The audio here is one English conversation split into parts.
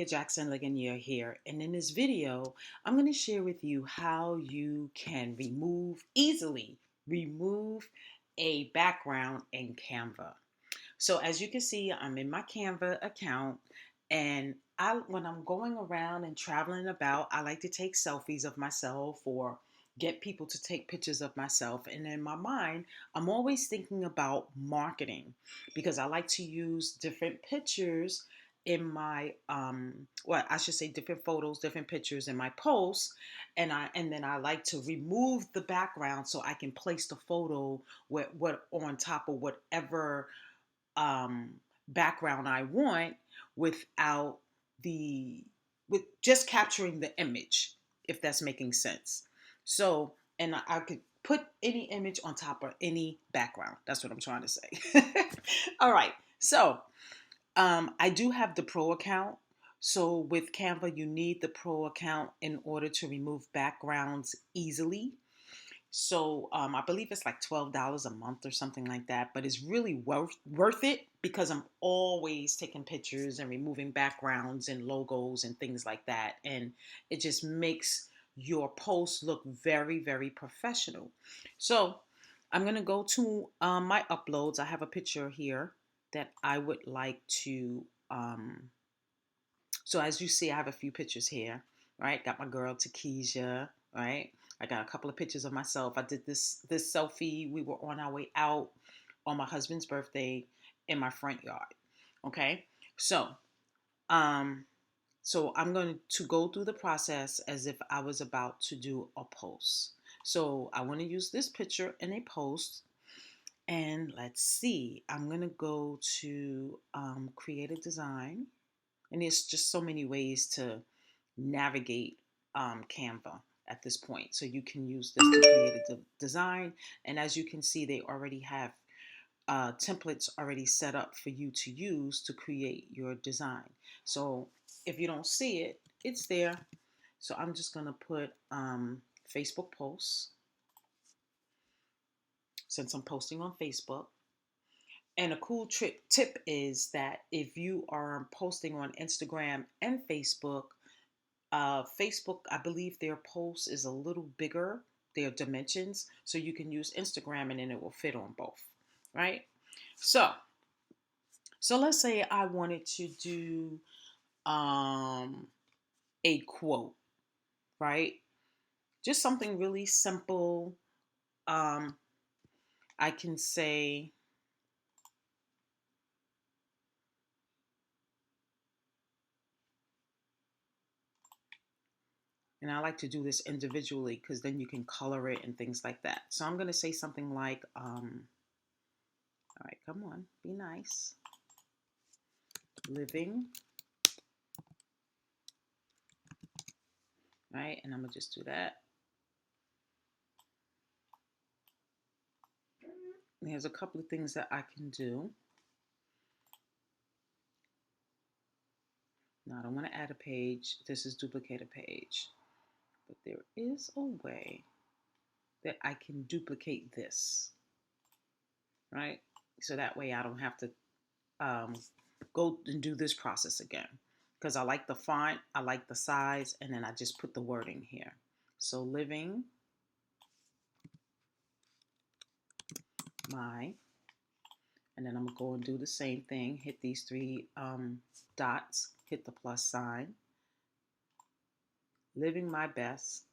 𝐈𝐧𝐼𝐧𝐼𝐭𝐲 here, and in this video, I'm going to share with you how you can easily remove a background in Canva. So as you can see, I'm in my Canva account, and when I'm going around and traveling about, I like to take selfies of myself or get people to take pictures of myself. And in my mind, I'm always thinking about marketing because I like to use different pictures in my well, I should say different photos, different pictures in my posts, and then I like to remove the background so I can place the photo what on top of whatever um, background I want without with just capturing the image, if that's making sense. So, and I could put any image on top of any background. That's what I'm trying to say. All right. So, I do have the pro account. So with Canva, you need the pro account in order to remove backgrounds easily. So I believe it's like $12 a month or something like that, but it's really worth it because I'm always taking pictures and removing backgrounds and logos and things like that, and it just makes your post look very, very professional. So I'm gonna go to my uploads. I have a picture here that I would like to. So as you see, I have a few pictures here, right? Got my girl 𝐾𝐭𝐲, right? I got a couple of pictures of myself. I did this selfie. We were on our way out on my husband's birthday in my front yard. Okay, so um, so I'm going to go through the process as if I was about to do a post. So I want to use this picture in a post, and let's see. I'm going to go to create a design, and there's just so many ways to navigate Canva at this point. So you can use this to create a design. And as you can see, they already have templates already set up for you to use to create your design. So if you don't see it, it's there. So I'm just going to put Facebook posts, since I'm posting on Facebook. And a cool tip is that if you are posting on Instagram and Facebook, Facebook, I believe their post is a little bigger, their dimensions, so you can use Instagram and then it will fit on both, right? So let's say I wanted to do a quote, right? Just something really simple. I can say, and I like to do this individually because then you can color it and things like that. So I'm going to say something like, all right, come on, be nice. Living, right? And I'm going to just do that. And there's a couple of things that I can do. Now, I don't want to add a page. This is duplicate a page. But there is a way that I can duplicate this, right? So that way I don't have to go and do this process again. Because I like the font, I like the size, and then I just put the wording here. So living my, and then I'm going to go and do the same thing. Hit these three dots, hit the plus sign. Living my best,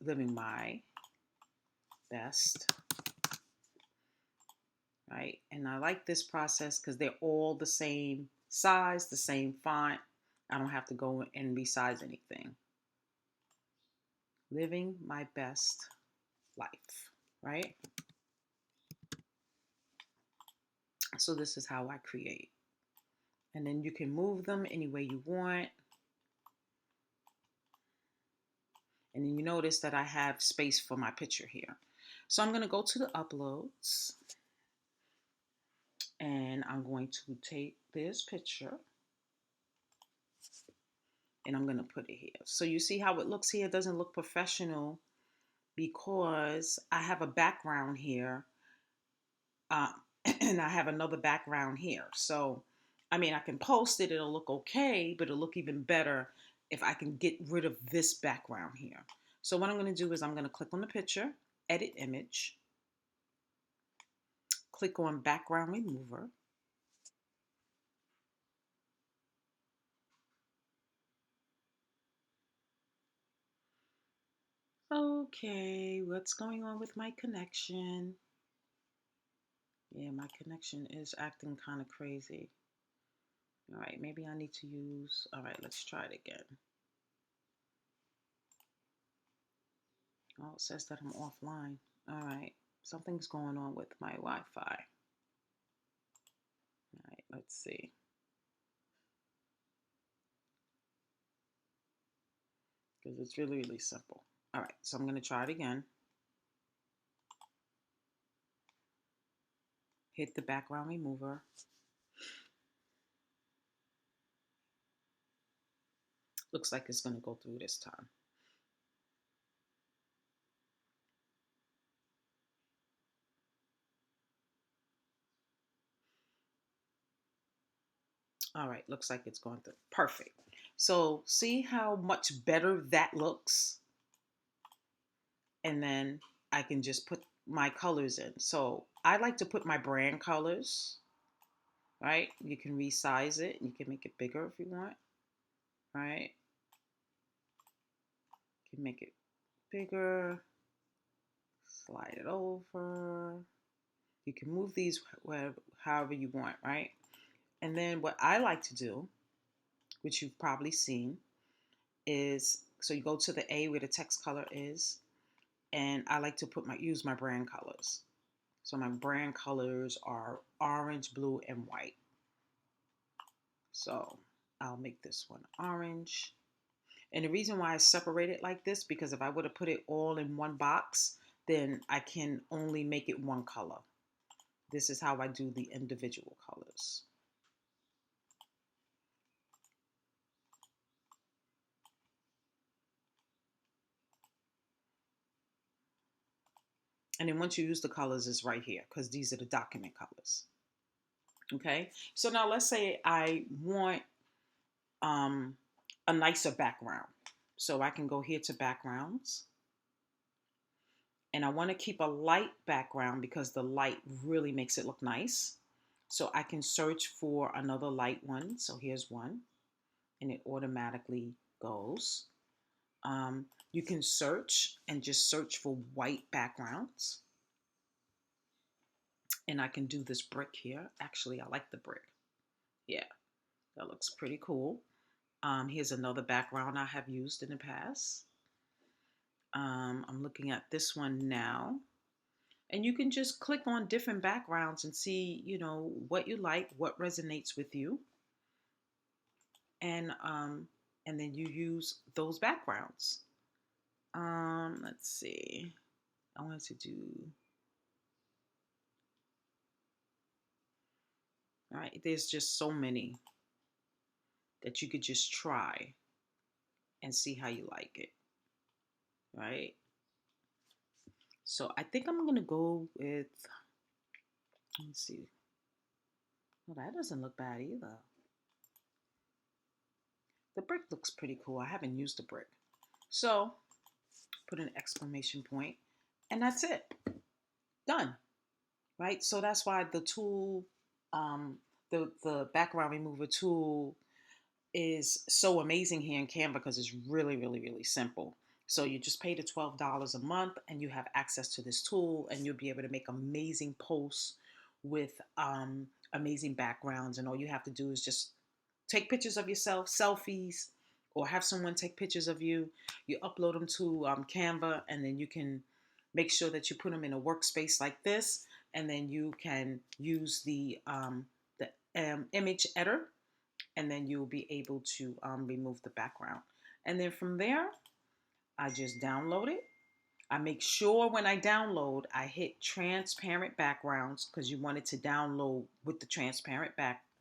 right? And I like this process because they're all the same size, the same font. I don't have to go and resize anything. Living my best life, right? So this is how I create. And then you can move them any way you want. And then you notice that I have space for my picture here. So I'm going to go to the uploads. And I'm going to take this picture. And I'm going to put it here. So you see how it looks here? It doesn't look professional because I have a background here. And I have another background here. So, I mean, I can post it. It'll look okay, but it'll look even better if I can get rid of this background here. So what I'm going to do is I'm going to click on the picture, edit image, click on background remover. Okay, what's going on with my connection? Yeah, my connection is acting kind of crazy. All right, maybe I need to use, all right, let's try it again. Oh, it says that I'm offline. All right, something's going on with my Wi-Fi. All right, let's see. Because it's really, really simple. All right, so I'm going to try it again. Hit the background remover. Looks like it's going to go through this time. All right, looks like it's going through. Perfect. So see how much better that looks? And then I can just put my colors in. So I like to put my brand colors, right? You can resize it. You can make it bigger if you want, right? You can make it bigger, slide it over. You can move these however you want, right? And then what I like to do, which you've probably seen, is so you go to the A where the text color is, and I like to use my brand colors. So my brand colors are orange, blue, and white. So I'll make this one orange. And the reason why I separate it like this, because if I would have put it all in one box, then I can only make it one color. This is how I do the individual colors. And then once you use the colors, it's right here because these are the document colors. Okay, so now let's say I want a nicer background. So I can go here to backgrounds. And I want to keep a light background because the light really makes it look nice. So I can search for another light one. So here's one. And it automatically goes. You can search and just search for white backgrounds. And I can do this brick here. Actually, I like the brick. Yeah, that looks pretty cool. Here's another background I have used in the past. I'm looking at this one now. And you can just click on different backgrounds and see, what you like, what resonates with you. And then you use those backgrounds. Let's see. I wanted to do. All right, there's just so many that you could just try and see how you like it. Right? So I think I'm gonna go with, let's see. Well, that doesn't look bad either. The brick looks pretty cool. I haven't used the brick. So put an exclamation point, and that's it. Done. Right? So that's why the tool, the background remover tool is so amazing here in Canva because it's really, really, really simple. So you just pay the $12 a month and you have access to this tool and you'll be able to make amazing posts with amazing backgrounds. And all you have to do is just take pictures of yourself, selfies, or have someone take pictures of you. You upload them to Canva, and then you can make sure that you put them in a workspace like this, and then you can use the image editor, and then you'll be able to remove the background. And then from there, I just download it. I make sure when I download, I hit transparent backgrounds because you want it to download with the transparent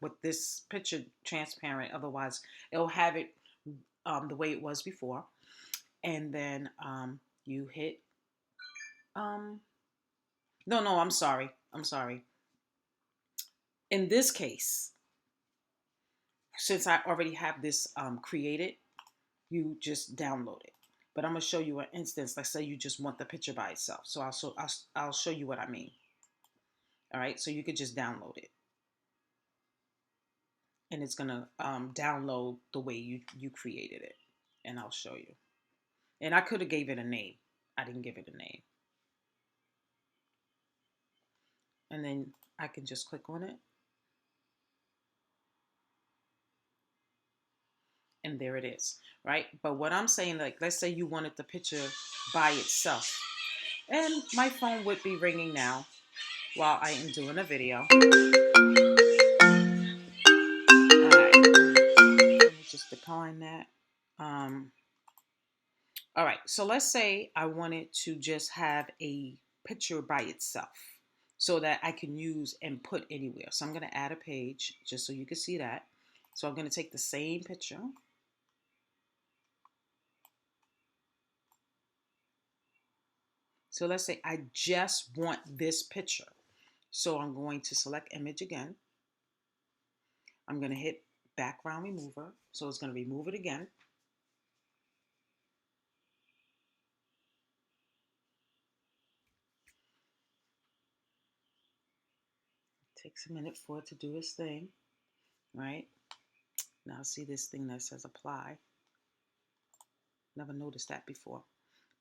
with this picture transparent. Otherwise, it'll have it the way it was before. And then you hit, no, I'm sorry. In this case, since I already have this created, you just download it. But I'm gonna show you an instance. Let's say you just want the picture by itself. So I'll show you what I mean. All right, so you could just download it, and it's gonna download the way you created it, and I'll show you. And I could have gave it a name. I didn't give it a name. And then I can just click on it, and there it is, right? But what I'm saying, like, let's say you wanted the picture by itself, and my phone would be ringing now while I am doing a video. All right, let me just decline that. All right, so let's say I wanted to just have a picture by itself so that I can use and put anywhere. So I'm going to add a page just so you can see that. So I'm going to take the same picture. So let's say I just want this picture. So I'm going to select image again. I'm going to hit background remover. So it's going to remove it again. It takes a minute for it to do its thing, right? Now see this thing that says apply. Never noticed that before.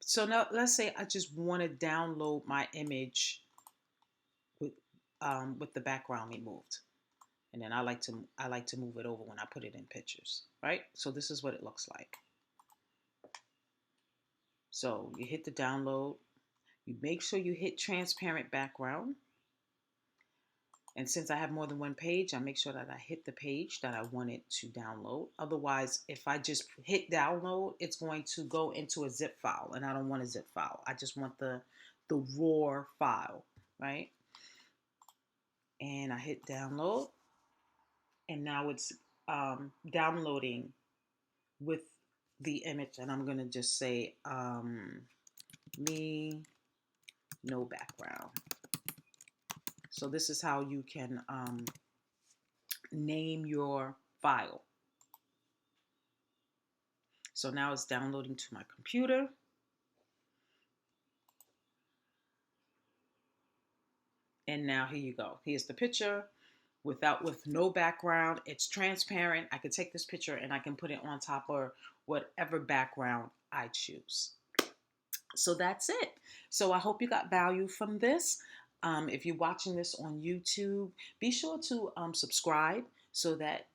So now let's say I just want to download my image with the background removed. And then I like to move it over when I put it in pictures, right? So this is what it looks like. So you hit the download, you make sure you hit transparent background. And since I have more than one page, I make sure that I hit the page that I wanted to download. Otherwise, if I just hit download, it's going to go into a zip file, and I don't want a zip file. I just want the raw file, right? And I hit download, and now it's downloading with the image, and I'm gonna just say me, no background. So this is how you can name your file. So now it's downloading to my computer. And now here you go. Here's the picture with no background. It's transparent. I can take this picture and I can put it on top of whatever background I choose. So that's it. So I hope you got value from this. If you're watching this on YouTube, be sure to subscribe so that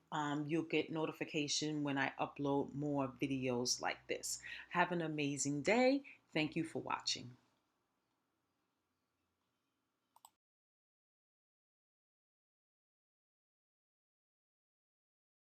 you'll get notification when I upload more videos like this. Have an amazing day. Thank you for watching.